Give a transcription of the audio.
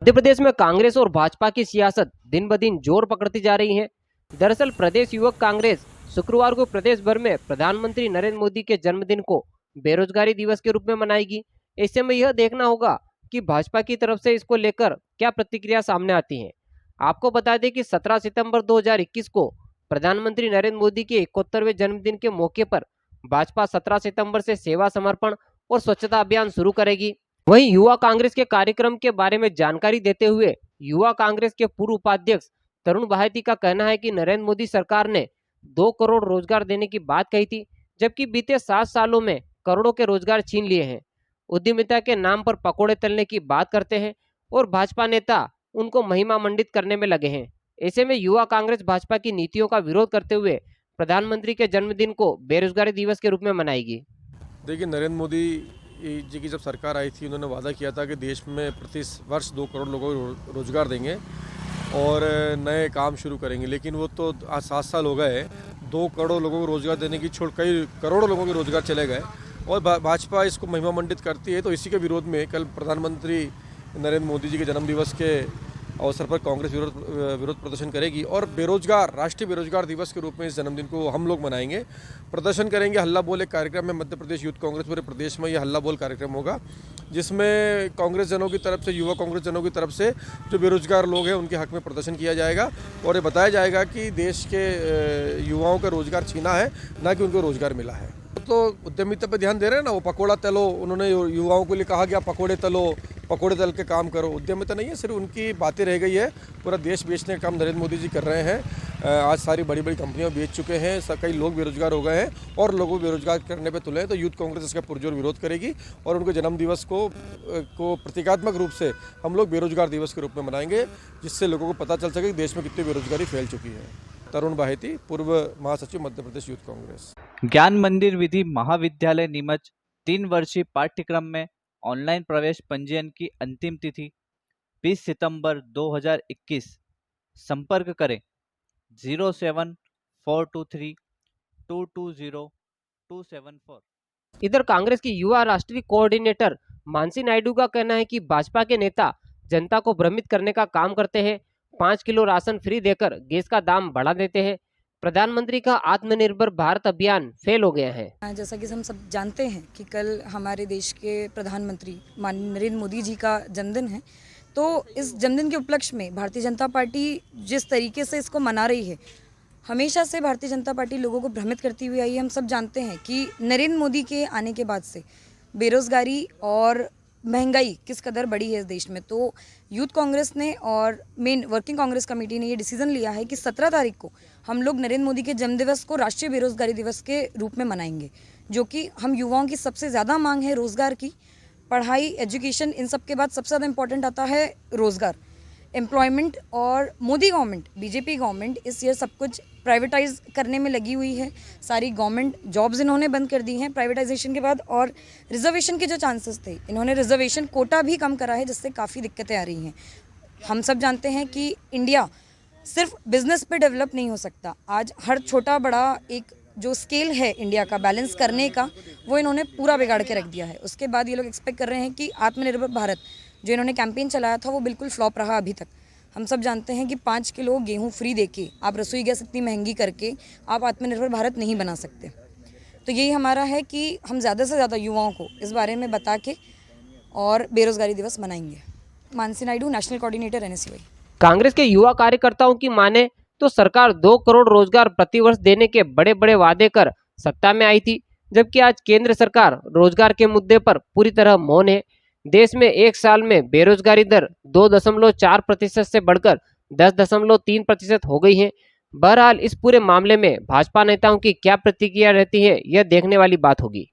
मध्य प्रदेश में कांग्रेस और भाजपा की सियासत दिन ब दिन जोर पकड़ती जा रही है। दरअसल प्रदेश युवक कांग्रेस शुक्रवार को प्रदेश भर में प्रधानमंत्री नरेंद्र मोदी के जन्मदिन को बेरोजगारी दिवस के रूप में मनाएगी। ऐसे में यह देखना होगा कि भाजपा की तरफ से इसको लेकर क्या प्रतिक्रिया सामने आती है। आपको बता दें कि 17 सितंबर 2021 को प्रधानमंत्री नरेंद्र मोदी के 71वें जन्मदिन के मौके पर भाजपा 17 सितंबर से सेवा समर्पण और स्वच्छता अभियान शुरू करेगी। वहीं युवा कांग्रेस के कार्यक्रम के बारे में जानकारी देते हुए युवा कांग्रेस के पूर्व उपाध्यक्ष तरुण भायती का कहना है कि नरेंद्र मोदी सरकार ने 2 करोड़ रोजगार देने की बात कही थी, जबकि बीते 7 सालों में करोड़ों के रोजगार छीन लिए हैं। उद्यमिता के नाम पर पकोड़े तलने की बात करते हैं और भाजपा नेता उनको महिमा मंडित करने में लगे हैं। ऐसे में युवा कांग्रेस भाजपा की नीतियों का विरोध करते हुए प्रधानमंत्री के जन्मदिन को बेरोजगारी दिवस के रूप में मनाएगी। देखिए, नरेंद्र मोदी जी की जब सरकार आई थी, उन्होंने वादा किया था कि देश में प्रति वर्ष 2 करोड़ लोगों को रोजगार देंगे और नए काम शुरू करेंगे। लेकिन वो तो आज 7 साल हो गए, 2 करोड़ लोगों को रोजगार देने की छोड़ कई करोड़ों लोगों के रोजगार चले गए और भाजपा इसको महिमा मंडित करती है। तो इसी के विरोध में कल प्रधानमंत्री नरेंद्र मोदी जी के जन्म दिवस के अवसर पर कांग्रेस विरोध प्रदर्शन करेगी और राष्ट्रीय बेरोजगार दिवस के रूप में इस जन्मदिन को हम लोग मनाएंगे, प्रदर्शन करेंगे। हल्ला बोल एक कार्यक्रम में मध्य प्रदेश यूथ कांग्रेस पूरे प्रदेश में ये हल्ला बोल कार्यक्रम होगा, जिसमें कांग्रेस जनों की तरफ से, युवा कांग्रेस जनों की तरफ से जो बेरोजगार लोग हैं उनके हक में प्रदर्शन किया जाएगा और ये बताया जाएगा कि देश के युवाओं का रोजगार छीना है, ना कि उनको रोजगार मिला है। तो उद्यमिता पर ध्यान दे रहे हैं ना, वो पकोड़ा तलो, उन्होंने युवाओं को लिए कहा गया पकोड़े तलो, पकोड़े तल के काम करो। उद्यमिता नहीं है, सिर्फ उनकी बातें रह गई है। पूरा देश बेचने का काम नरेंद्र मोदी जी कर रहे हैं। आज सारी बड़ी बड़ी कंपनियां बेच चुके हैं, कई लोग बेरोजगार हो गए हैं और लोगों को बेरोजगार करने पे तुले हैं। तो यूथ कांग्रेस इसका पुरजोर विरोध करेगी और उनके जन्म दिवस को प्रतीकात्मक रूप से हम लोग बेरोजगार दिवस के रूप में मनाएंगे, जिससे लोगों को पता चल सके कि देश में कितनी बेरोजगारी फैल चुकी है। तरुण भायती, पूर्व महासचिव मध्य प्रदेश यूथ कांग्रेस। ज्ञान मंदिर विधि महाविद्यालय नीमच 3 वर्षीय पाठ्यक्रम में ऑनलाइन प्रवेश पंजीयन की अंतिम तिथि 20 सितंबर 2021। संपर्क करें 07423220274। इधर कांग्रेस की युवा राष्ट्रीय कोऑर्डिनेटर मानसी नायडू का कहना है कि भाजपा के नेता जनता को भ्रमित करने का काम करते हैं। 5 किलो राशन फ्री देकर गैस का दाम बढ़ा देते हैं। प्रधानमंत्री का आत्मनिर्भर भारत अभियान फेल हो गया है। जैसा कि हम सब जानते हैं कि कल हमारे देश के प्रधानमंत्री माननीय नरेंद्र मोदी जी का जन्मदिन है, तो इस जन्मदिन के उपलक्ष्य में भारतीय जनता पार्टी जिस तरीके से इसको मना रही है, हमेशा से भारतीय जनता पार्टी लोगों को भ्रमित करती हुई आई है। हम सब जानते हैं कि नरेंद्र मोदी के आने के बाद से बेरोजगारी और महंगाई किस कदर बढ़ी है इस देश में। तो यूथ कांग्रेस ने और मेन वर्किंग कांग्रेस कमेटी ने ये डिसीजन लिया है कि 17 तारीख को हम लोग नरेंद्र मोदी के जन्मदिवस को राष्ट्रीय बेरोजगारी दिवस के रूप में मनाएंगे, जो कि हम युवाओं की सबसे ज़्यादा मांग है रोज़गार की। पढ़ाई, एजुकेशन, इन सब के बाद सबसे ज़्यादा इंपॉर्टेंट आता है रोज़गार, एम्प्लॉयमेंट। और मोदी गवर्नमेंट, बीजेपी गवर्नमेंट इस ईयर सब कुछ प्राइवेटाइज करने में लगी हुई है। सारी गवर्नमेंट जॉब्स इन्होंने बंद कर दी हैं प्राइवेटाइजेशन के बाद, और रिजर्वेशन के जो चांसेस थे, इन्होंने रिजर्वेशन कोटा भी कम करा है, जिससे काफ़ी दिक्कतें आ रही हैं। हम सब जानते हैं कि इंडिया सिर्फ बिजनेस पे डेवलप नहीं हो सकता। आज हर छोटा बड़ा एक जो स्केल है इंडिया का बैलेंस करने का, वो इन्होंने पूरा बिगाड़ के रख दिया है। उसके बाद ये लोग एक्सपेक्ट कर रहे हैं कि आत्मनिर्भर भारत जो इन्होंने कैंपेन चलाया था, वो बिल्कुल फ्लॉप रहा अभी तक। हम सब जानते हैं कि 5 किलो गेहूं फ्री देके आप रसोई गैस इतनी महंगी करके आप आत्मनिर्भर भारत नहीं बना सकते। तो यही हमारा है कि हम ज़्यादा से ज़्यादा युवाओं को इस बारे में बता के और बेरोजगारी दिवस मनाएंगे। Mansi Naidu, national coordinator, NSCY। Congress के युवा कार्यकर्ताओं की माने तो सरकार 2 करोड़ रोजगार प्रतिवर्ष देने के बड़े बड़े वादे कर सत्ता में आई थी, जबकि आज केंद्र सरकार रोजगार के मुद्दे पर पूरी तरह मौन है। देश में एक साल में बेरोजगारी दर 2.4% से बढ़कर 10.3% हो गई है। बहरहाल इस पूरे मामले में भाजपा नेताओं की क्या प्रतिक्रिया रहती है, यह देखने वाली बात होगी।